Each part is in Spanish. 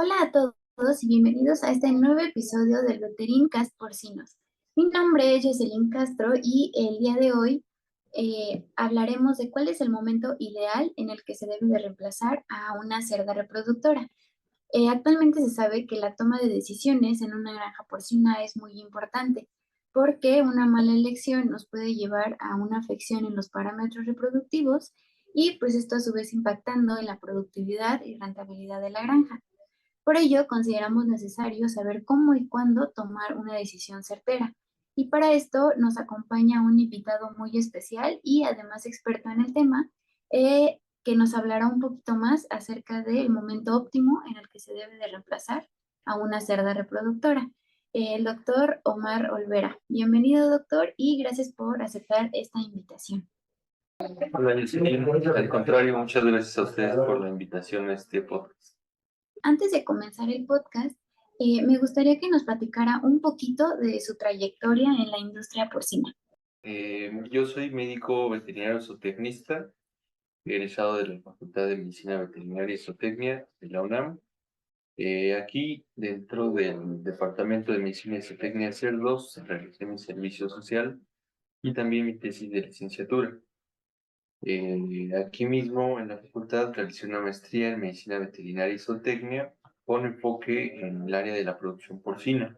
Hola a todos y bienvenidos a este nuevo episodio del Veterincast Porcinos. Mi nombre es Jocelyn Castro y el día de hoy hablaremos de cuál es el momento ideal en el que se debe de reemplazar a una cerda reproductora. Actualmente se sabe que la toma de decisiones en una granja porcina es muy importante porque una mala elección nos puede llevar a una afección en los parámetros reproductivos y pues esto a su vez impactando en la productividad y rentabilidad de la granja. Por ello, consideramos necesario saber cómo y cuándo tomar una decisión certera. Y para esto nos acompaña un invitado muy especial y además experto en el tema, que nos hablará un poquito más acerca del momento óptimo en el que se debe de reemplazar a una cerda reproductora. El doctor Omar Olvera. Bienvenido, doctor, y gracias por aceptar esta invitación. Hola, Yesenia. Al contrario, muchas gracias a ustedes por la invitación a este podcast. Antes de comenzar el podcast, me gustaría que nos platicara un poquito de su trayectoria en la industria porcina. Yo soy médico veterinario zootecnista, egresado de la Facultad de Medicina Veterinaria y Zootecnia de la UNAM. Aquí, dentro del Departamento de Medicina y Zootecnia de Cerdos, realicé mi servicio social y también mi tesis de licenciatura. Aquí mismo, en la facultad, realicé una maestría en Medicina Veterinaria y Zootecnia con enfoque en el área de la producción porcina.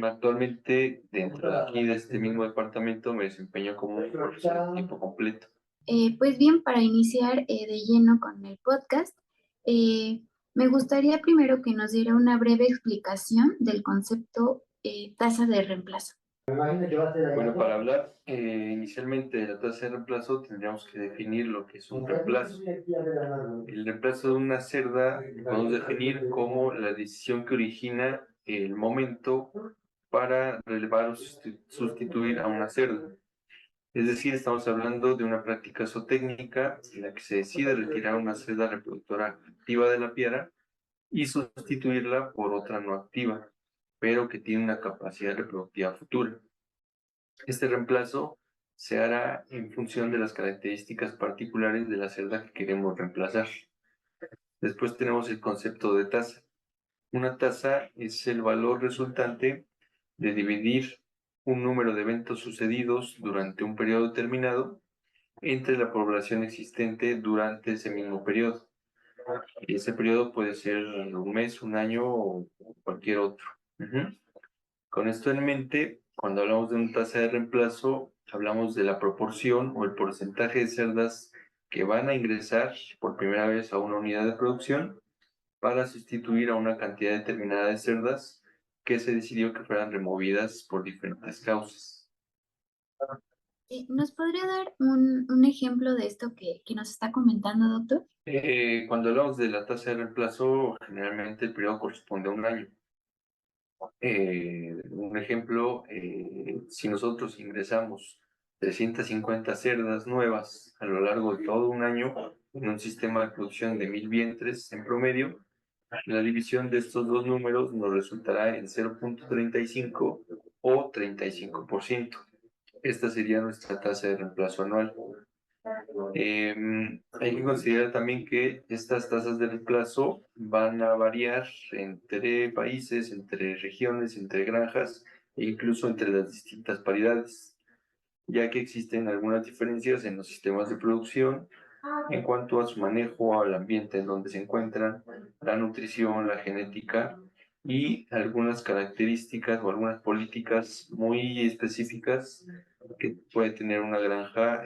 Actualmente, dentro de aquí, de este mismo departamento, me desempeño como un profesor de tiempo completo. Pues bien, para iniciar de lleno con el podcast, eh, me gustaría primero que nos diera una breve explicación del concepto tasa de reemplazo. Bueno, para hablar inicialmente de la tasa de reemplazo, tendríamos que definir lo que es un reemplazo. El reemplazo de una cerda lo podemos definir como la decisión que origina el momento para relevar o sustituir a una cerda. Es decir, estamos hablando de una práctica zootécnica en la que se decide retirar una cerda reproductora activa de la piara y sustituirla por otra no activa, pero que tiene una capacidad reproductiva futura. Este reemplazo se hará en función de las características particulares de la cerda que queremos reemplazar. Después tenemos el concepto de tasa. Una tasa es el valor resultante de dividir un número de eventos sucedidos durante un periodo determinado entre la población existente durante ese mismo periodo. Ese periodo puede ser un mes, un año o cualquier otro. Con esto en mente, cuando hablamos de una tasa de reemplazo, hablamos de la proporción o el porcentaje de cerdas que van a ingresar por primera vez a una unidad de producción para sustituir a una cantidad determinada de cerdas que se decidió que fueran removidas por diferentes causas. ¿Nos podría dar un ejemplo de esto que nos está comentando, doctor? Cuando hablamos de la tasa de reemplazo, generalmente el periodo corresponde a un año. Un ejemplo, si nosotros ingresamos 350 cerdas nuevas a lo largo de todo un año en un sistema de producción de 1000 vientres en promedio, la división de estos dos números nos resultará en 0,35 o 35%. Esta sería nuestra tasa de reemplazo anual. Hay que considerar también que estas tasas de reemplazo van a variar entre países, entre regiones, entre granjas e incluso entre las distintas paridades, ya que existen algunas diferencias en los sistemas de producción en cuanto a su manejo, al ambiente en donde se encuentran, la nutrición, la genética y algunas características o algunas políticas muy específicas que puede tener una granja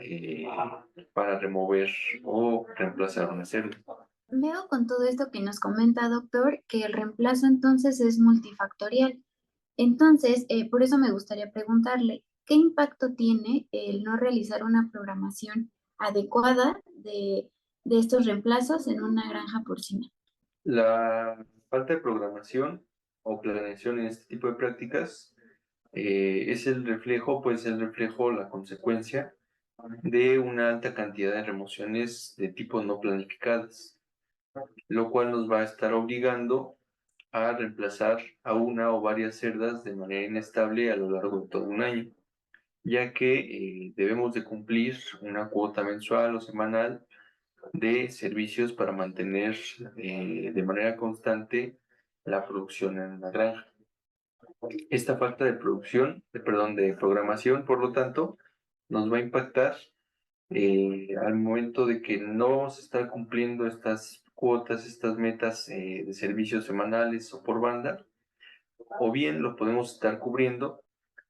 para remover o reemplazar una cerda. Veo con todo esto que nos comenta, doctor, que el reemplazo entonces es multifactorial. Entonces, por eso me gustaría preguntarle, ¿qué impacto tiene el no realizar una programación adecuada de estos reemplazos en una granja porcina? La falta de programación o planeación en este tipo de prácticas es el reflejo, puede ser el reflejo, la consecuencia de una alta cantidad de remociones de tipo no planificadas, lo cual nos va a estar obligando a reemplazar a una o varias cerdas de manera inestable a lo largo de todo un año, ya que debemos de cumplir una cuota mensual o semanal de servicios para mantener de manera constante la producción en la granja. Esta falta de de programación, por lo tanto, nos va a impactar al momento de que no se están cumpliendo estas cuotas, estas metas de servicios semanales o por banda, o bien lo podemos estar cubriendo,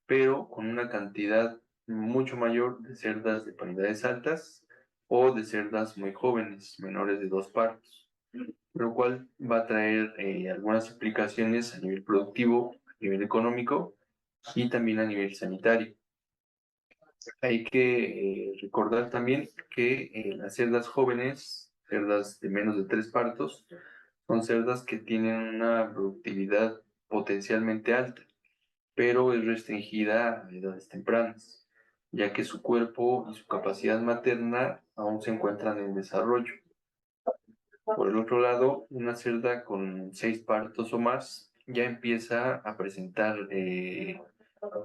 pero con una cantidad mucho mayor de cerdas de paridades altas o de cerdas muy jóvenes, menores de 2 partos, lo cual va a traer algunas implicaciones a nivel productivo, a nivel económico y también a nivel sanitario. Hay que recordar también que las cerdas jóvenes, cerdas de menos de 3 partos, son cerdas que tienen una productividad potencialmente alta, pero es restringida a edades tempranas, ya que su cuerpo y su capacidad materna aún se encuentran en desarrollo. Por el otro lado, una cerda con 6 partos o más ya empieza a presentar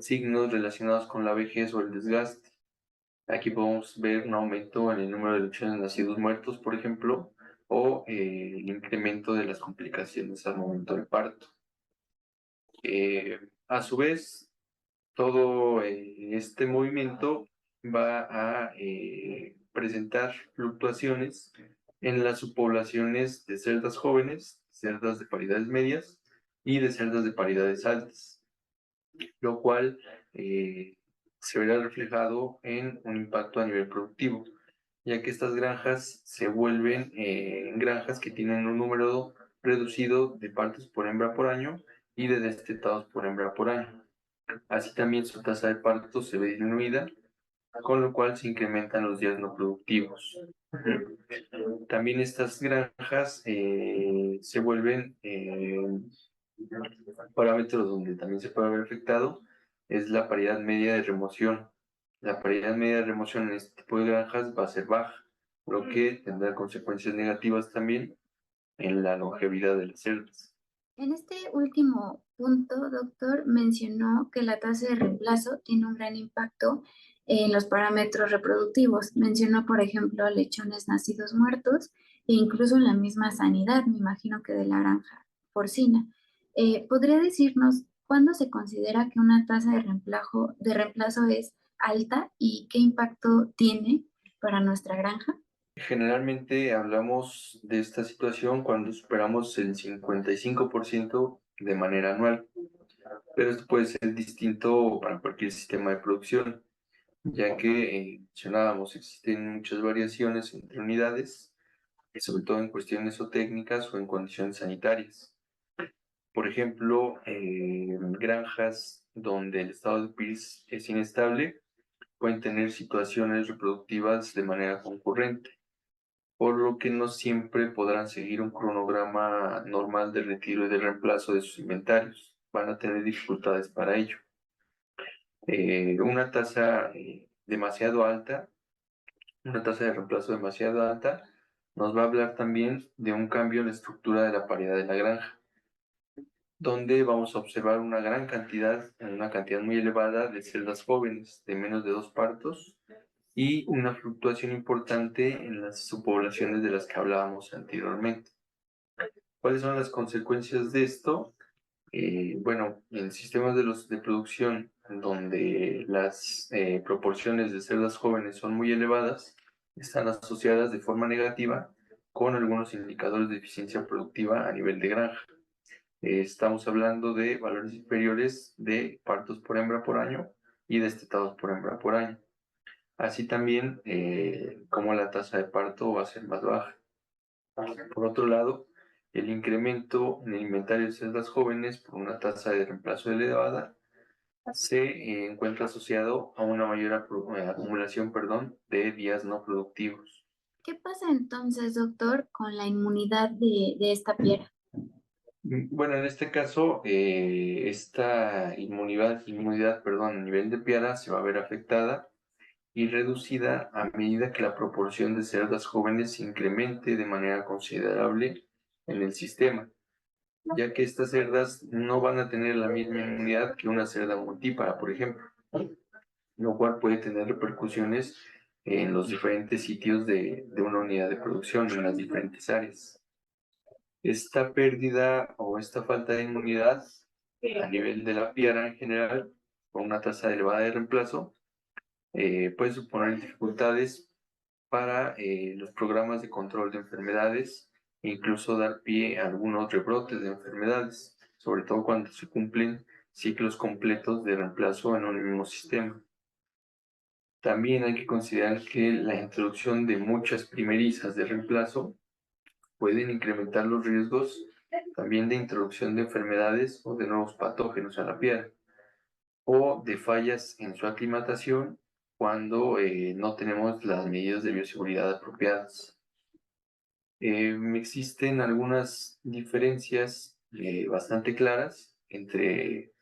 signos relacionados con la vejez o el desgaste. Aquí podemos ver un aumento en el número de lechones nacidos muertos, por ejemplo, o el incremento de las complicaciones al momento del parto. A su vez, todo este movimiento va a presentar fluctuaciones en las subpoblaciones de cerdas jóvenes, cerdas de paridades medias y de cerdas de paridades altas, lo cual se verá reflejado en un impacto a nivel productivo, ya que estas granjas se vuelven granjas que tienen un número reducido de partos por hembra por año y de destetados por hembra por año. Así también su tasa de parto se ve disminuida, con lo cual se incrementan los días no productivos. También estas granjas se vuelven parámetros donde también se puede ver afectado, es la paridad media de remoción. La paridad media de remoción en este tipo de granjas va a ser baja, lo que tendrá consecuencias negativas también en la longevidad de las cerdas. En este último punto, doctor, mencionó que la tasa de reemplazo tiene un gran impacto en los parámetros reproductivos. Mencionó, por ejemplo, lechones nacidos muertos e incluso en la misma sanidad, me imagino que de la granja porcina. ¿Podría decirnos cuándo se considera que una tasa de reemplazo es alta y qué impacto tiene para nuestra granja? Generalmente hablamos de esta situación cuando superamos el 55% de manera anual, pero esto puede ser distinto para cualquier sistema de producción, ya que mencionábamos, existen muchas variaciones entre unidades, sobre todo en cuestiones o técnicas o en condiciones sanitarias. Por ejemplo, granjas donde el estado de PIRS es inestable pueden tener situaciones reproductivas de manera concurrente, por lo que no siempre podrán seguir un cronograma normal de retiro y de reemplazo de sus inventarios. Van a tener dificultades para ello. Una tasa demasiado alta, una tasa de reemplazo demasiado alta, nos va a hablar también de un cambio en la estructura de la paridad de la granja, donde vamos a observar una cantidad muy elevada de celdas jóvenes de menos de 2 partos y una fluctuación importante en las subpoblaciones de las que hablábamos anteriormente. ¿Cuáles son las consecuencias de esto? Bueno, en sistemas de producción donde las proporciones de cerdas jóvenes son muy elevadas, están asociadas de forma negativa con algunos indicadores de eficiencia productiva a nivel de granja. Estamos hablando de valores inferiores de partos por hembra por año y destetados por hembra por año. Así también como la tasa de parto va a ser más baja. Por otro lado, el incremento en el inventario de cerdas jóvenes por una tasa de reemplazo elevada se encuentra asociado a una mayor acumulación, de días no productivos. ¿Qué pasa entonces, doctor, con la inmunidad de esta piera? Bueno, en este caso, esta inmunidad, a nivel de piara se va a ver afectada y reducida a medida que la proporción de cerdas jóvenes se incremente de manera considerable en el sistema, ya que estas cerdas no van a tener la misma inmunidad que una cerda multípara, por ejemplo, lo cual puede tener repercusiones en los diferentes sitios de una unidad de producción, en las diferentes áreas. Esta pérdida o esta falta de inmunidad a nivel de la piara en general, con una tasa elevada de reemplazo, puede suponer dificultades para los programas de control de enfermedades e incluso dar pie a algunos rebrotes de enfermedades, sobre todo cuando se cumplen ciclos completos de reemplazo en un mismo sistema. También hay que considerar que la introducción de muchas primerizas de reemplazo pueden incrementar los riesgos también de introducción de enfermedades o de nuevos patógenos a la piel o de fallas en su aclimatación cuando no tenemos las medidas de bioseguridad apropiadas. Existen algunas diferencias bastante claras entre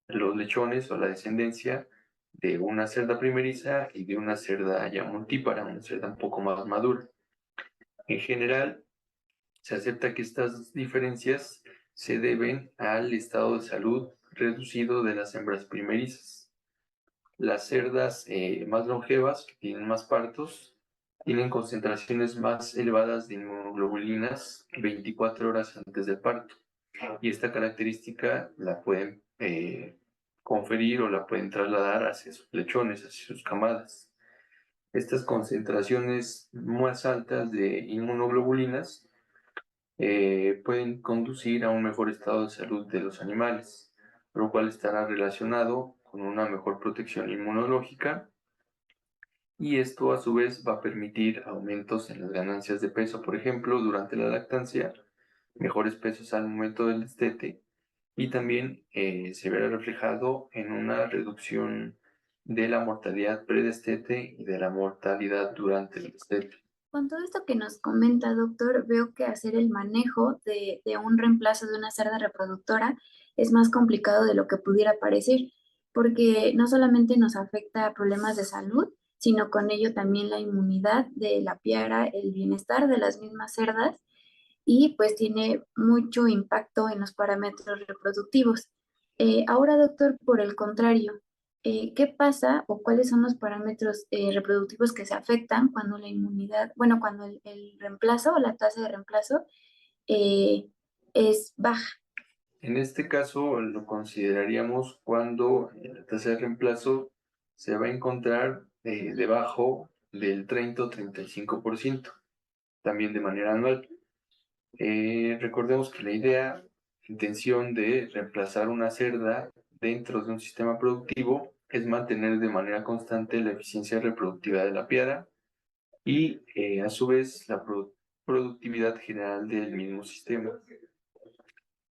los lechones o la descendencia de una cerda primeriza y de una cerda ya multípara, una cerda un poco más madura. En general, se acepta que estas diferencias se deben al estado de salud reducido de las hembras primerizas. Las cerdas más longevas, que tienen más partos, tienen concentraciones más elevadas de inmunoglobulinas 24 horas antes del parto. Y esta característica la pueden conferir o la pueden trasladar hacia sus lechones, hacia sus camadas. Estas concentraciones más altas de inmunoglobulinas pueden conducir a un mejor estado de salud de los animales, lo cual estará relacionado con una mejor protección inmunológica y esto a su vez va a permitir aumentos en las ganancias de peso, por ejemplo, durante la lactancia, mejores pesos al momento del destete y también se verá reflejado en una reducción de la mortalidad predestete y de la mortalidad durante el destete. Con todo esto que nos comenta, doctor, veo que hacer el manejo de un reemplazo de una cerda reproductora es más complicado de lo que pudiera parecer, porque no solamente nos afecta a problemas de salud, sino con ello también la inmunidad de la piara, el bienestar de las mismas cerdas y pues tiene mucho impacto en los parámetros reproductivos. Ahora, doctor, por el contrario, ¿qué pasa o cuáles son los parámetros reproductivos que se afectan cuando la inmunidad, bueno, cuando el reemplazo o la tasa de reemplazo eh, es baja? En este caso lo consideraríamos cuando la tasa de reemplazo se va a encontrar debajo del 30 o 35%, también de manera anual. Recordemos que la intención de reemplazar una cerda dentro de un sistema productivo es mantener de manera constante la eficiencia reproductiva de la piara y a su vez la productividad general del mismo sistema.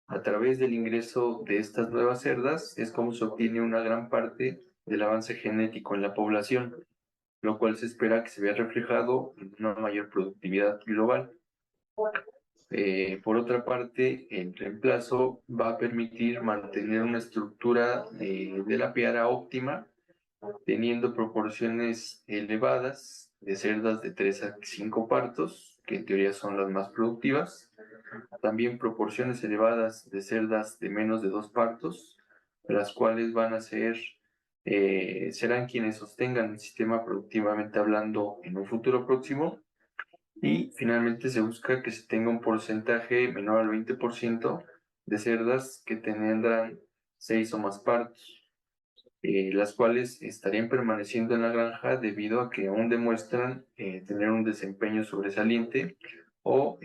A través del ingreso de estas nuevas cerdas es como se obtiene una gran parte del avance genético en la población, lo cual se espera que se vea reflejado en una mayor productividad global. Por otra parte, el reemplazo va a permitir mantener una estructura de la piara óptima, teniendo proporciones elevadas de cerdas de 3 a 5 partos, que en teoría son las más productivas, también proporciones elevadas de cerdas de menos de 2 partos, las cuales van a serán quienes sostengan el sistema productivamente hablando en un futuro próximo, y finalmente se busca que se tenga un porcentaje menor al 20% de cerdas que tendrán 6 o más partos, las cuales estarían permaneciendo en la granja debido a que aún demuestran tener un desempeño sobresaliente o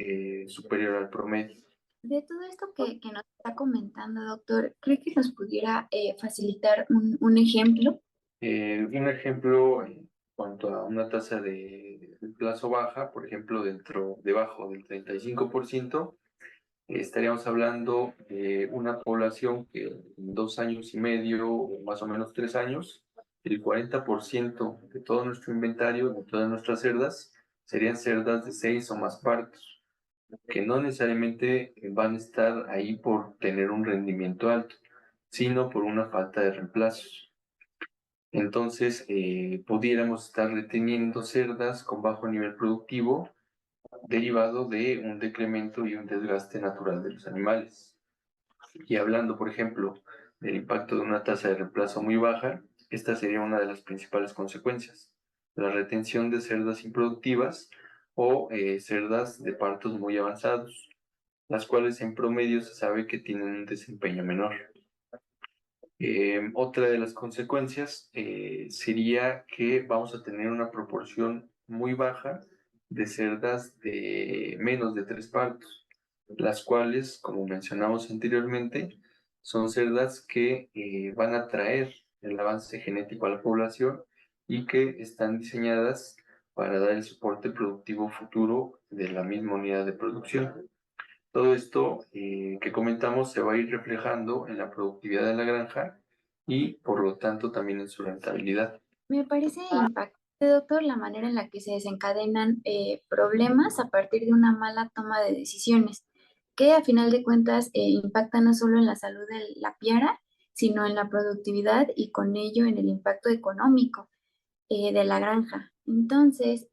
superior al promedio. De todo esto que nos está comentando, doctor, ¿cree que nos pudiera facilitar un ejemplo? Un ejemplo en cuanto a una tasa de plazo baja, por ejemplo, debajo del 35%, estaríamos hablando de una población que en 2 años y medio, o más o menos 3 años, el 40% de todo nuestro inventario, de todas nuestras cerdas, serían cerdas de 6 o más partos, que no necesariamente van a estar ahí por tener un rendimiento alto, sino por una falta de reemplazos. Entonces, pudiéramos estar reteniendo cerdas con bajo nivel productivo derivado de un decremento y un desgaste natural de los animales. Y hablando, por ejemplo, del impacto de una tasa de reemplazo muy baja, esta sería una de las principales consecuencias. la retención de cerdas improductivas o cerdas de partos muy avanzados, las cuales en promedio se sabe que tienen un desempeño menor. Otra de las consecuencias sería que vamos a tener una proporción muy baja de cerdas de menos de 3 partos, las cuales, como mencionamos anteriormente, son cerdas que van a traer el avance genético a la población y que están diseñadas para dar el soporte productivo futuro de la misma unidad de producción. Todo esto que comentamos se va a ir reflejando en la productividad de la granja y por lo tanto también en su rentabilidad. Me parece impactante, doctor, la manera en la que se desencadenan problemas a partir de una mala toma de decisiones, que a final de cuentas impactan no solo en la salud de la piara, sino en la productividad y con ello en el impacto económico de la granja. Entonces,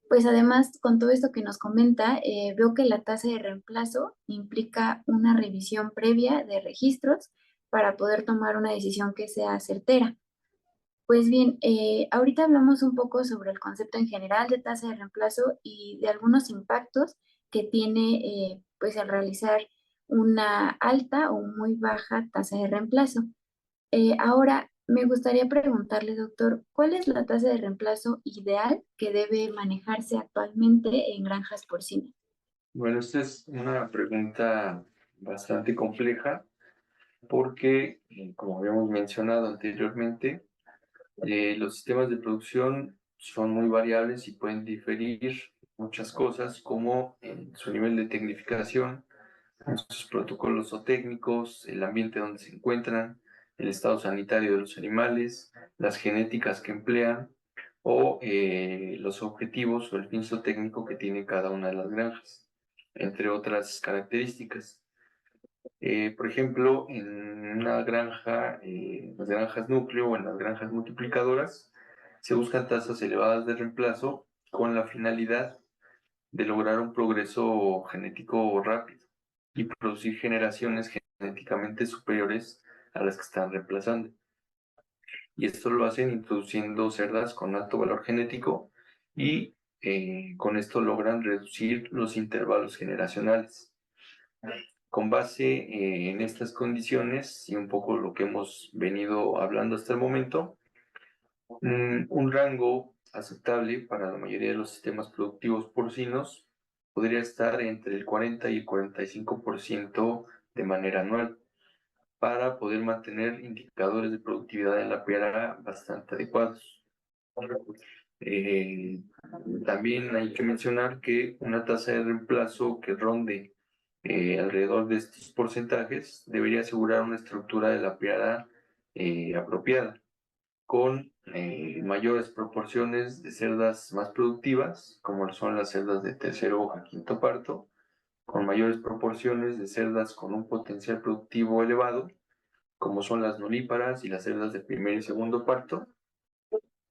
pues además, con todo esto que nos comenta, veo que la tasa de reemplazo implica una revisión previa de registros para poder tomar una decisión que sea certera. Pues bien, ahorita hablamos un poco sobre el concepto en general de tasa de reemplazo y de algunos impactos que tiene pues el realizar una alta o muy baja tasa de reemplazo. Ahora, me gustaría preguntarle, doctor, ¿cuál es la tasa de reemplazo ideal que debe manejarse actualmente en granjas porcinas? Bueno, esta es una pregunta bastante compleja porque, como habíamos mencionado anteriormente, los sistemas de producción son muy variables y pueden diferir muchas cosas como en su nivel de tecnificación, en sus protocolos o técnicos, el ambiente donde se encuentran, el estado sanitario de los animales, las genéticas que emplean o los objetivos o el fin técnico que tiene cada una de las granjas, entre otras características. Por ejemplo, en una granja, las granjas núcleo o en las granjas multiplicadoras, se buscan tasas elevadas de reemplazo con la finalidad de lograr un progreso genético rápido y producir generaciones genéticamente superiores a las que están reemplazando. Y esto lo hacen introduciendo cerdas con alto valor genético y con esto logran reducir los intervalos generacionales. Con base en estas condiciones y un poco lo que hemos venido hablando hasta el momento, un rango aceptable para la mayoría de los sistemas productivos porcinos podría estar entre el 40 y el 45% de manera anual para poder mantener indicadores de productividad en la piara bastante adecuados. Eh, También hay que mencionar que una tasa de reemplazo que ronde alrededor de estos porcentajes debería asegurar una estructura de la piara apropiada, con mayores proporciones de cerdas más productivas, como son las cerdas de tercero a quinto parto, con mayores proporciones de cerdas con un potencial productivo elevado, como son las nulíparas y las cerdas de primer y segundo parto,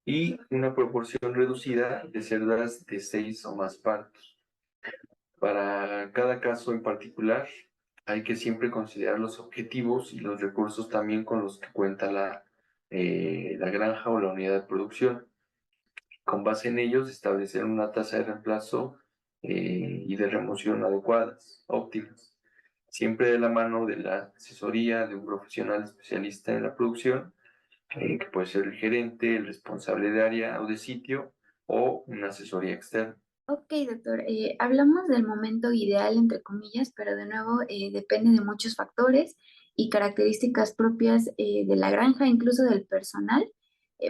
y una proporción reducida de cerdas de 6 o más partos. Para cada caso en particular, hay que siempre considerar los objetivos y los recursos también con los que cuenta la granja o la unidad de producción. Con base en ellos, establecer una tasa de reemplazo y de remoción adecuadas, óptimas, siempre de la mano de la asesoría de un profesional especialista en la producción, que puede ser el gerente, el responsable de área o de sitio o una asesoría externa. Ok, doctor, hablamos del momento ideal, entre comillas, pero de nuevo depende de muchos factores y características propias de la granja, incluso del personal,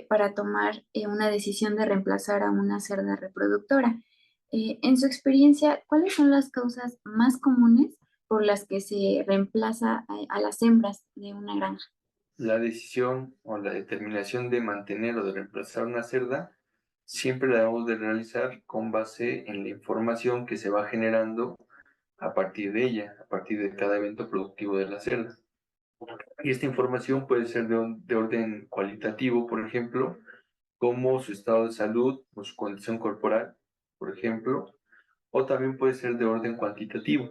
para tomar una decisión de reemplazar a una cerda reproductora. En su experiencia, ¿cuáles son las causas más comunes por las que se reemplaza a las hembras de una granja? La decisión o la determinación de mantener o de reemplazar una cerda siempre la debemos de realizar con base en la información que se va generando a partir de ella, a partir de cada evento productivo de la cerda. Y esta información puede ser de orden cualitativo, por ejemplo, como su estado de salud o su condición corporal, por ejemplo, o también puede ser de orden cuantitativo,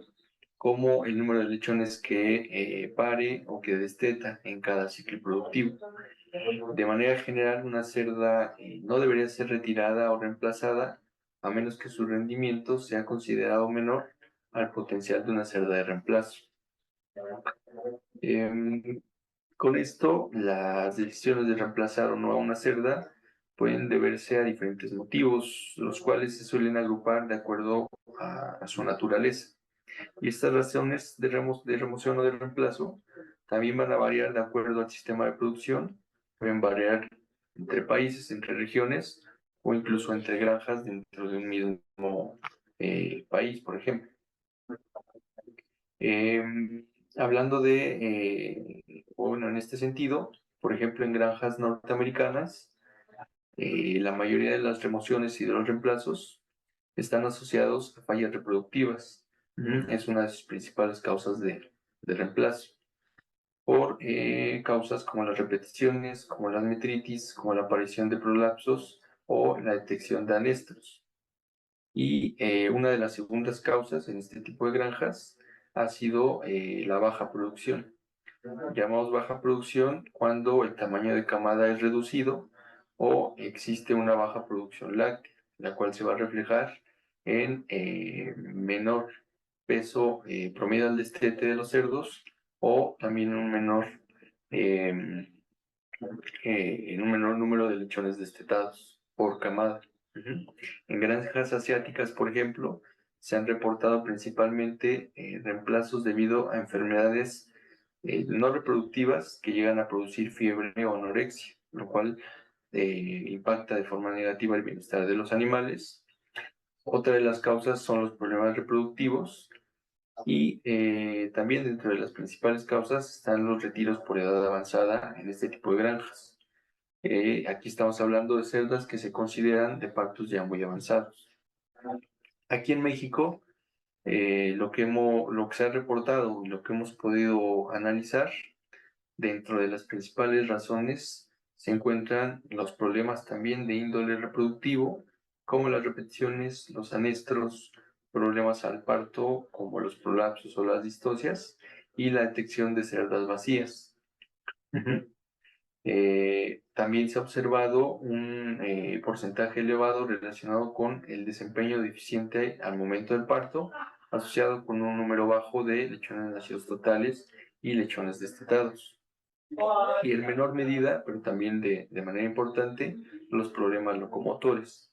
como el número de lechones que pare o que desteta en cada ciclo productivo. De manera general, una cerda no debería ser retirada o reemplazada a menos que su rendimiento sea considerado menor al potencial de una cerda de reemplazo. Con esto, las decisiones de reemplazar o no a una cerda pueden deberse a diferentes motivos, los cuales se suelen agrupar de acuerdo a su naturaleza. Y estas razones de remoción o de reemplazo también van a variar de acuerdo al sistema de producción, pueden variar entre países, entre regiones o incluso entre granjas dentro de un mismo país, por ejemplo. Hablando bueno, en este sentido, por ejemplo, en granjas norteamericanas, la mayoría de las remociones y de los reemplazos están asociados a fallas reproductivas. Es una de sus principales causas de reemplazo, por causas como las repeticiones, como las metritis, como la aparición de prolapsos o la detección de anestros. Y una de las segundas causas en este tipo de granjas ha sido la baja producción. Llamamos baja producción cuando el tamaño de camada es reducido o existe una baja producción láctea, la cual se va a reflejar en menor peso promedio al destete de los cerdos o también en un menor número de lechones destetados por camada. En granjas asiáticas, por ejemplo, se han reportado principalmente reemplazos debido a enfermedades no reproductivas que llegan a producir fiebre o anorexia, lo cual impacta de forma negativa el bienestar de los animales. Otra de las causas son los problemas reproductivos y también dentro de las principales causas están los retiros por edad avanzada en este tipo de granjas. Aquí estamos hablando de cerdas que se consideran de partos ya muy avanzados. Aquí en México, lo que se ha reportado y lo que hemos podido analizar, dentro de las principales razones se encuentran los problemas también de índole reproductivo, como las repeticiones, los anestros, problemas al parto, como los prolapsos o las distocias, y la detección de cerdas vacías. También se ha observado un porcentaje elevado relacionado con el desempeño deficiente al momento del parto, asociado con un número bajo de lechones nacidos totales y lechones destetados. Y en menor medida, pero también de manera importante, los problemas locomotores.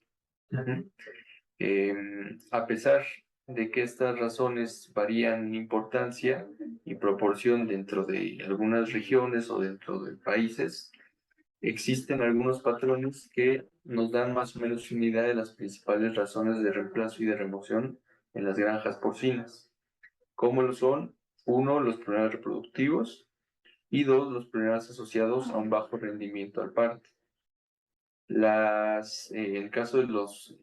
A pesar de que estas razones varían en importancia y proporción dentro de algunas regiones o dentro de países, existen algunos patrones que nos dan más o menos una idea de las principales razones de reemplazo y de remoción en las granjas porcinas. ¿Cómo lo son? Uno, los problemas reproductivos, y dos, los problemas asociados a un bajo rendimiento al parto. En el caso de los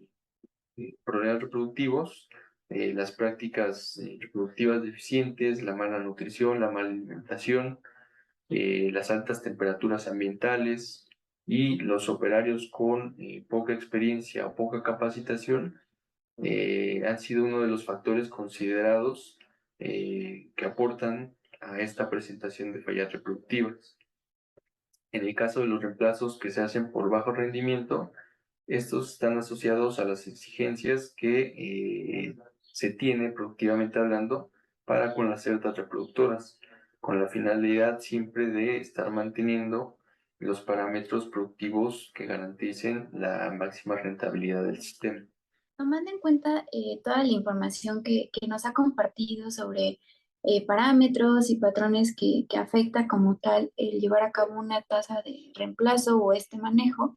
problemas reproductivos, las prácticas reproductivas deficientes, la mala nutrición, la mala alimentación, las altas temperaturas ambientales y los operarios con poca experiencia o poca capacitación han sido uno de los factores considerados que aportan a esta presentación de fallas reproductivas. En el caso de los reemplazos que se hacen por bajo rendimiento, estos están asociados a las exigencias que se tiene productivamente hablando para con las cerdas reproductoras, con la finalidad siempre de estar manteniendo los parámetros productivos que garanticen la máxima rentabilidad del sistema. Tomando en cuenta toda la información que nos ha compartido sobre parámetros y patrones que afecta como tal el llevar a cabo una tasa de reemplazo o este manejo,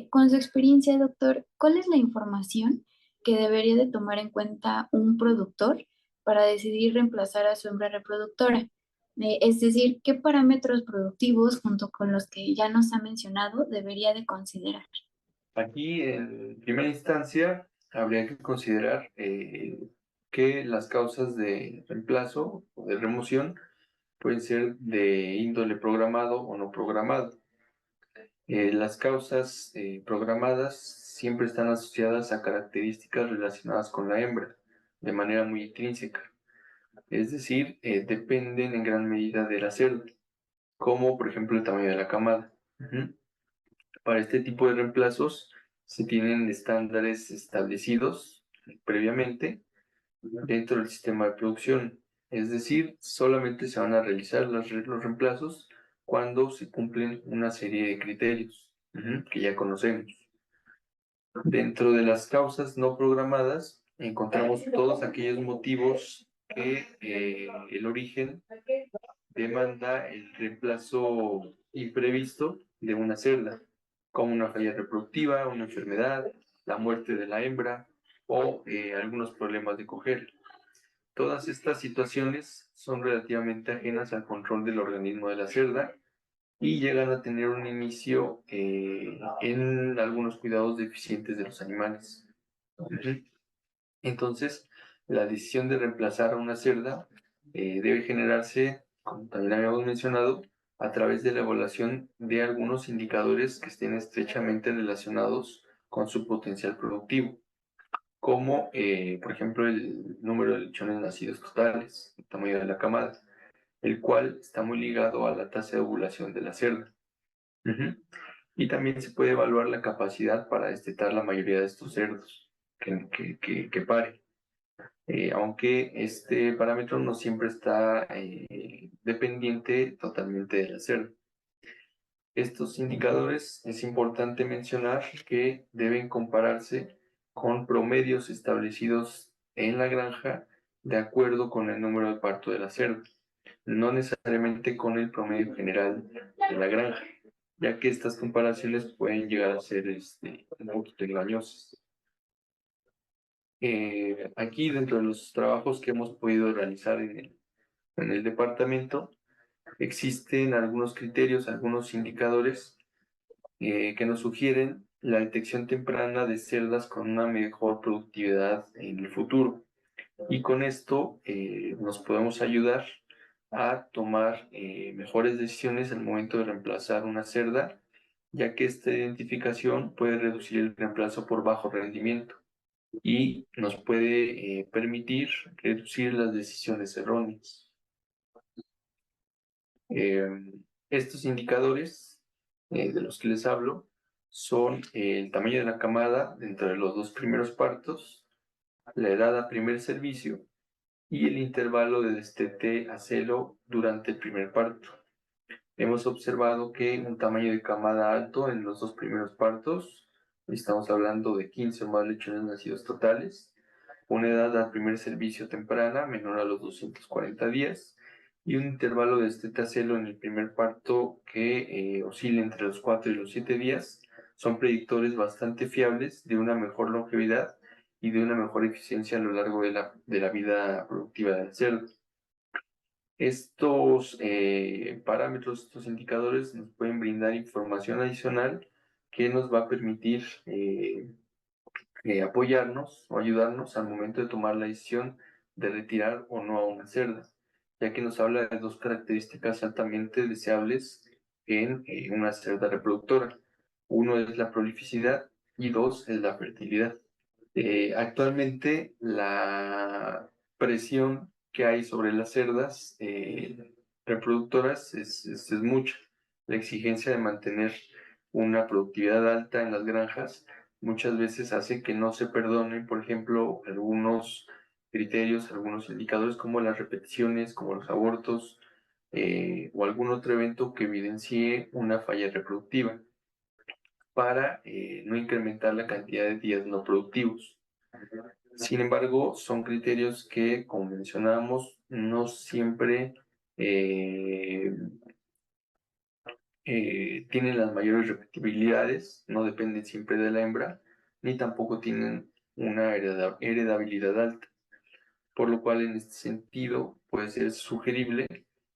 con su experiencia, doctor, ¿cuál es la información que debería de tomar en cuenta un productor para decidir reemplazar a su hembra reproductora? Es decir, ¿qué parámetros productivos junto con los que ya nos ha mencionado debería de considerar? Aquí, en primera instancia, habría que considerar que las causas de reemplazo o de remoción pueden ser de índole programado o no programado. Las causas programadas siempre están asociadas a características relacionadas con la hembra, de manera muy intrínseca. Es decir, dependen en gran medida de la cerda, como por ejemplo el tamaño de la camada. Ujú. Para este tipo de reemplazos se tienen estándares establecidos previamente dentro del sistema de producción. Es decir, solamente se van a realizar los reemplazos cuando se cumplen una serie de criterios que ya conocemos. Dentro de las causas no programadas encontramos todos aquellos motivos que el origen demanda el reemplazo imprevisto de una celda, como una falla reproductiva, una enfermedad, la muerte de la hembra o algunos problemas de coger. Todas estas situaciones son relativamente ajenas al control del organismo de la cerda y llegan a tener un inicio en algunos cuidados deficientes de los animales. Entonces, la decisión de reemplazar a una cerda debe generarse, como también habíamos mencionado, a través de la evaluación de algunos indicadores que estén estrechamente relacionados con su potencial productivo, como por ejemplo el número de lechones nacidos totales, el tamaño de la camada, el cual está muy ligado a la tasa de ovulación de la cerda. Y también se puede evaluar la capacidad para destetar la mayoría de estos cerdos que pare. Aunque este parámetro no siempre está dependiente totalmente de la cerda. Estos indicadores es importante mencionar que deben compararse con promedios establecidos en la granja de acuerdo con el número de parto de la cerda, no necesariamente con el promedio general de la granja, ya que estas comparaciones pueden llegar a ser un poquito engañosas. Aquí, dentro de los trabajos que hemos podido realizar en el departamento, existen algunos criterios, algunos indicadores que nos sugieren la detección temprana de cerdas con una mejor productividad en el futuro. Y con esto nos podemos ayudar a tomar mejores decisiones al momento de reemplazar una cerda, ya que esta identificación puede reducir el reemplazo por bajo rendimiento y nos puede permitir reducir las decisiones erróneas. Estos indicadores de los que les hablo son el tamaño de la camada dentro de los 2 primeros partos, la edad a primer servicio y el intervalo de destete a celo durante el primer parto. Hemos observado que un tamaño de camada alto en los 2 primeros partos, estamos hablando de 15 o más lechones nacidos totales, una edad al primer servicio temprana menor a los 240 días y un intervalo de estetacelo en el primer parto que oscila entre los 4 y los 7 días, son predictores bastante fiables de una mejor longevidad y de una mejor eficiencia a lo largo de la vida productiva del cerdo. Estos parámetros, estos indicadores nos pueden brindar información adicional que nos va a permitir apoyarnos o ayudarnos al momento de tomar la decisión de retirar o no a una cerda, ya que nos habla de 2 características altamente deseables en una cerda reproductora. Uno es la prolificidad y 2 es la fertilidad. Actualmente la presión que hay sobre las cerdas reproductoras es mucha. La exigencia de mantener una productividad alta en las granjas muchas veces hace que no se perdonen, por ejemplo, algunos criterios, algunos indicadores como las repeticiones, como los abortos o algún otro evento que evidencie una falla reproductiva para no incrementar la cantidad de días no productivos. Sin embargo, son criterios que, como mencionábamos, no siempre tienen las mayores repetibilidades, no dependen siempre de la hembra, ni tampoco tienen una heredabilidad alta, por lo cual en este sentido puede ser sugerible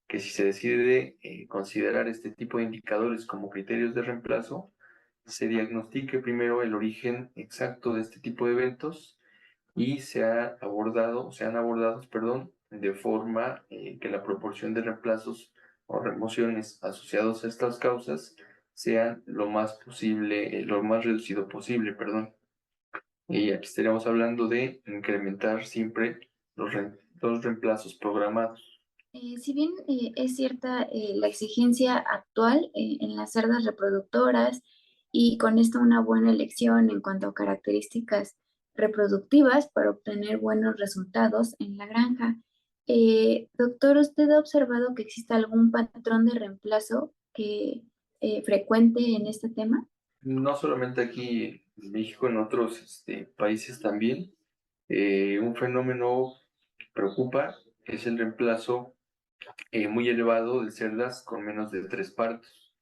que si se decide considerar este tipo de indicadores como criterios de reemplazo, se diagnostique primero el origen exacto de este tipo de eventos y sean abordados, de forma que la proporción de reemplazos o remociones asociados a estas causas sean lo más posible, lo más reducido posible, Y aquí estaríamos hablando de incrementar siempre los reemplazos programados. Si bien es cierta la exigencia actual en las cerdas reproductoras y con esto una buena elección en cuanto a características reproductivas para obtener buenos resultados en la granja, doctor, ¿usted ha observado que existe algún patrón de reemplazo que frecuente en este tema? No solamente aquí en México, en otros países también, un fenómeno que preocupa es el reemplazo muy elevado de cerdas con menos de 3 partos,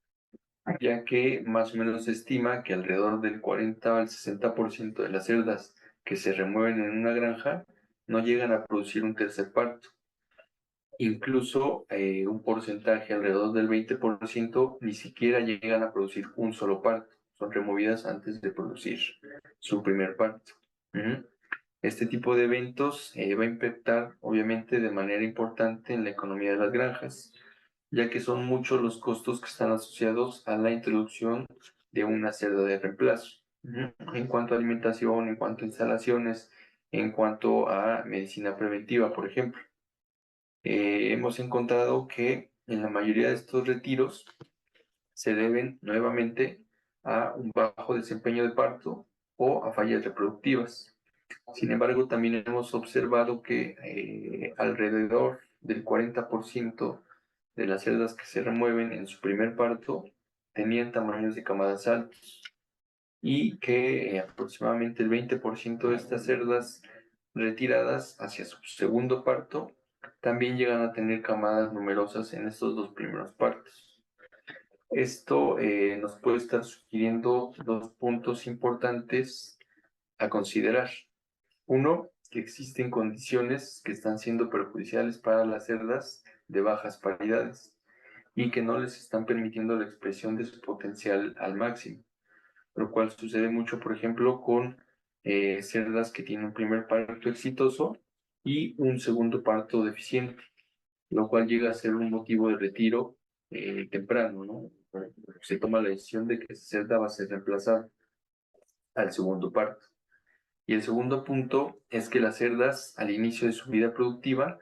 ya que más o menos se estima que alrededor del 40 al 60% de las cerdas que se remueven en una granja no llegan a producir un tercer parto. Incluso un porcentaje alrededor del 20% ni siquiera llegan a producir un solo parto. Son removidas antes de producir su primer parto. Este tipo de eventos va a impactar obviamente de manera importante en la economía de las granjas, ya que son muchos los costos que están asociados a la introducción de una cerda de reemplazo. En cuanto a alimentación, en cuanto a instalaciones, en cuanto a medicina preventiva, por ejemplo. Hemos encontrado que en la mayoría de estos retiros se deben nuevamente a un bajo desempeño de parto o a fallas reproductivas. Sin embargo, también hemos observado que alrededor del 40% de las cerdas que se remueven en su primer parto tenían tamaños de camadas altos y que aproximadamente el 20% de estas cerdas retiradas hacia su segundo parto también llegan a tener camadas numerosas en estos 2 primeros partos. Esto nos puede estar sugiriendo 2 puntos importantes a considerar. Uno, que existen condiciones que están siendo perjudiciales para las cerdas de bajas paridades y que no les están permitiendo la expresión de su potencial al máximo, lo cual sucede mucho, por ejemplo, con cerdas que tienen un primer parto exitoso y un segundo parto deficiente, lo cual llega a ser un motivo de retiro temprano, ¿no? Se toma la decisión de que esa cerda va a ser reemplazada al segundo parto. Y el segundo punto es que las cerdas al inicio de su vida productiva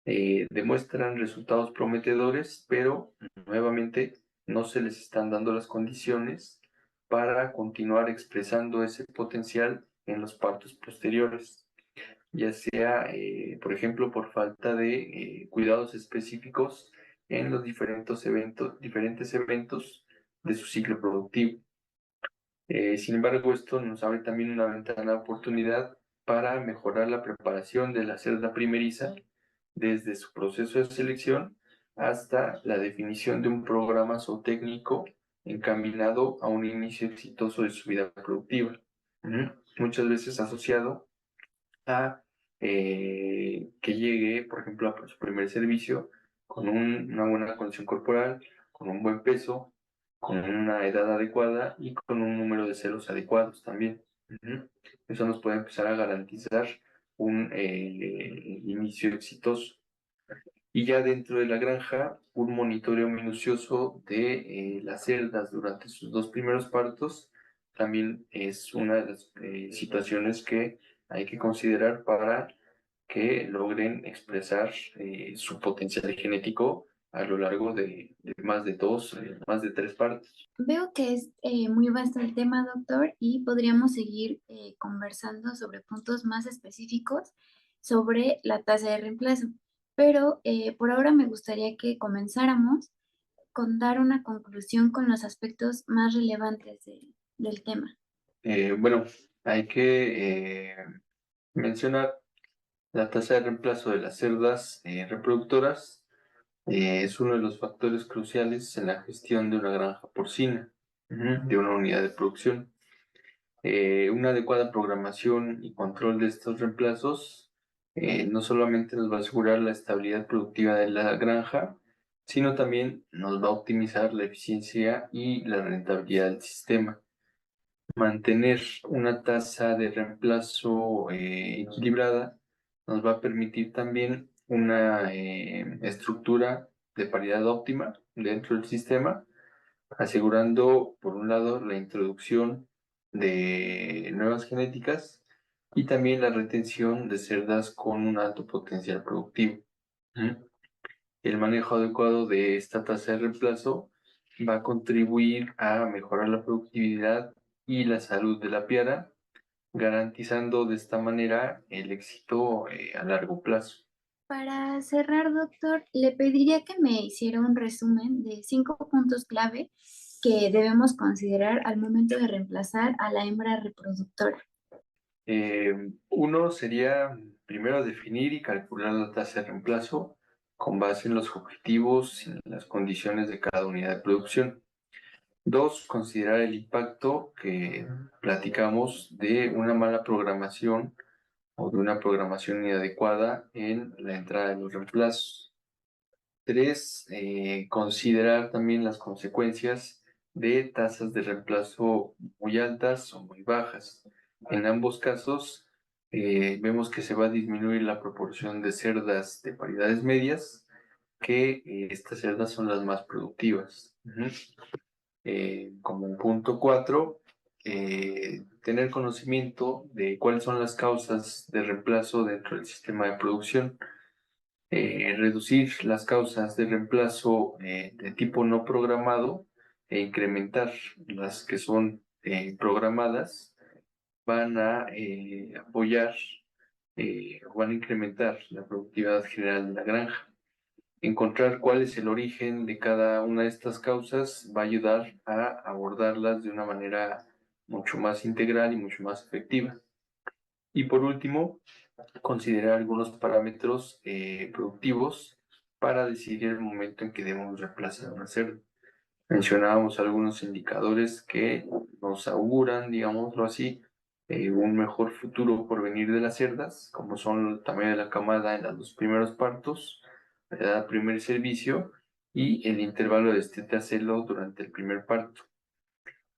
demuestran resultados prometedores, pero nuevamente no se les están dando las condiciones para continuar expresando ese potencial en los partos posteriores, ya sea, por ejemplo, por falta de cuidados específicos en los diferentes eventos de su ciclo productivo. Sin embargo, esto nos abre también una ventana de oportunidad para mejorar la preparación de la cerda primeriza desde su proceso de selección hasta la definición de un programa zootécnico encaminado a un inicio exitoso de su vida productiva. Muchas veces asociado a que llegue, por ejemplo, a su primer servicio con una buena condición corporal, con un buen peso, con una edad adecuada y con un número de celos adecuados también. Eso nos puede empezar a garantizar un inicio exitoso. Y ya dentro de la granja, un monitoreo minucioso de las cerdas durante sus 2 primeros partos también es una de las situaciones que hay que considerar para que logren expresar su potencial genético a lo largo de más de 3 partos. Veo que es muy vasto el tema, doctor, y podríamos seguir conversando sobre puntos más específicos sobre la tasa de reemplazo. Pero por ahora me gustaría que comenzáramos con dar una conclusión con los aspectos más relevantes del tema. Bueno, hay que mencionar la tasa de reemplazo de las cerdas reproductoras. Es uno de los factores cruciales en la gestión de una granja porcina, de una unidad de producción. Una adecuada programación y control de estos reemplazos no solamente nos va a asegurar la estabilidad productiva de la granja, sino también nos va a optimizar la eficiencia y la rentabilidad del sistema. Mantener una tasa de reemplazo equilibrada nos va a permitir también una estructura de paridad óptima dentro del sistema, asegurando, por un lado, la introducción de nuevas genéticas y también la retención de cerdas con un alto potencial productivo. El manejo adecuado de esta tasa de reemplazo va a contribuir a mejorar la productividad y la salud de la piara, garantizando de esta manera el éxito a largo plazo. Para cerrar, doctor, le pediría que me hiciera un resumen de 5 puntos clave que debemos considerar al momento de reemplazar a la hembra reproductora. Uno sería primero definir y calcular la tasa de reemplazo con base en los objetivos y en las condiciones de cada unidad de producción. Dos, considerar el impacto que platicamos de una mala programación o de una programación inadecuada en la entrada de los reemplazos. Tres, considerar también las consecuencias de tasas de reemplazo muy altas o muy bajas. En ambos casos, vemos que se va a disminuir la proporción de cerdas de paridades medias, que estas cerdas son las más productivas. Como punto 4, tener conocimiento de cuáles son las causas de reemplazo dentro del sistema de producción. Reducir las causas de reemplazo de tipo no programado e incrementar las que son programadas van a apoyar o van a incrementar la productividad general de la granja. Encontrar cuál es el origen de cada una de estas causas va a ayudar a abordarlas de una manera mucho más integral y mucho más efectiva. Y por último, considerar algunos parámetros productivos para decidir el momento en que debemos reemplazar una cerda. Mencionábamos algunos indicadores que nos auguran, digámoslo así, un mejor futuro por venir de las cerdas, como son el tamaño de la camada en los 2 primeros partos, la edad del primer servicio y el intervalo de destete a celo durante el primer parto.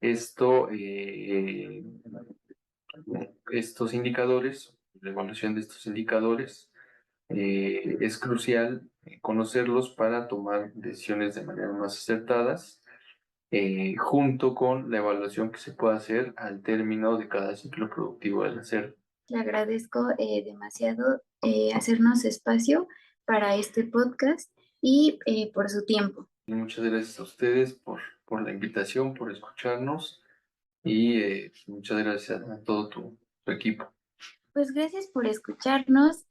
Estos indicadores, la evaluación de estos indicadores, es crucial conocerlos para tomar decisiones de manera más acertadas, junto con la evaluación que se puede hacer al término de cada ciclo productivo del cerdo. Le agradezco demasiado hacernos espacio para este podcast y por su tiempo. Y muchas gracias a ustedes por la invitación, por escucharnos y muchas gracias a todo tu equipo. Pues gracias por escucharnos.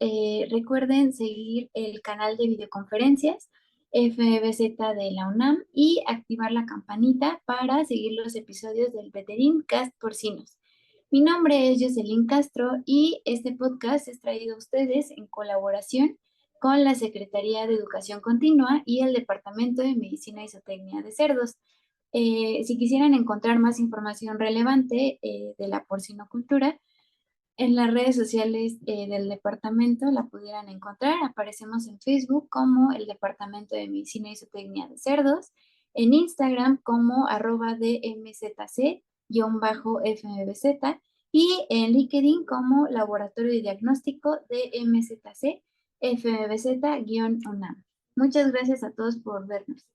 Recuerden seguir el canal de videoconferencias FBZ de la UNAM y activar la campanita para seguir los episodios del Veterin Cast Porcinos. Mi nombre es Jocelyn Castro y este podcast es traído a ustedes en colaboración con la Secretaría de Educación Continua y el Departamento de Medicina y Zootecnia de Cerdos. Si quisieran encontrar más información relevante de la porcinocultura, en las redes sociales del departamento la pudieran encontrar. Aparecemos en Facebook como el Departamento de Medicina y Zootecnia de Cerdos, en Instagram como @dmzc_fmbz y en LinkedIn como Laboratorio de Diagnóstico de MZC FMBZ-UNAM. Muchas gracias a todos por vernos.